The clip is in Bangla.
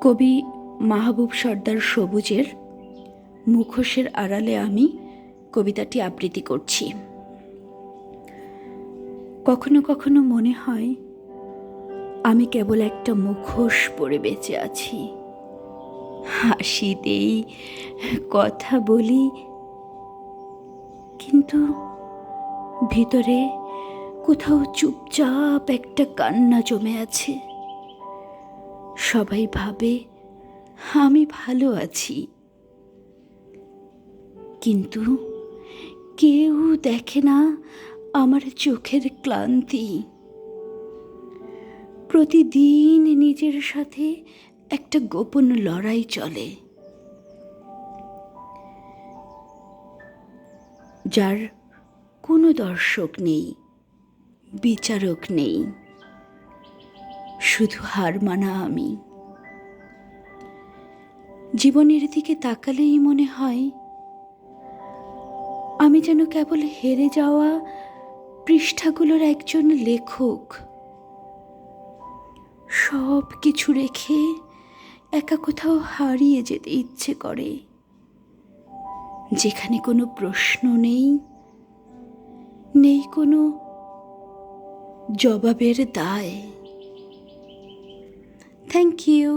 কবি মাহবুব সর্দার সবুজের মুখোশের আড়ালে আমি কবিতাটি আবৃত্তি করছি। কখনো কখনো মনে হয় আমি কেবল একটা মুখোশ পরে বেঁচে আছি। হাসি দেই, কথা বলি, কিন্তু ভিতরে কোথাও চুপচাপ একটা কান্না জমে আছে। সবাই ভাবে আমি ভালো আছি, কিন্তু কেউ দেখে না আমার চোখের ক্লান্তি। প্রতিদিন নিজের সাথে একটা গোপন লড়াই চলে, যার কোনো দর্শক নেই, বিচারক নেই, শুধু হার মানা আমি। জীবনের দিকে তাকালেই মনে হয় আমি যেন কেবল হেরে যাওয়া পৃষ্ঠাগুলোর একজন লেখক। সব কিছু রেখে একা কোথাও হারিয়ে যেতে ইচ্ছে করে, যেখানে কোনো প্রশ্ন নেই, নেই কোনো জবাবের দায়। Thank you.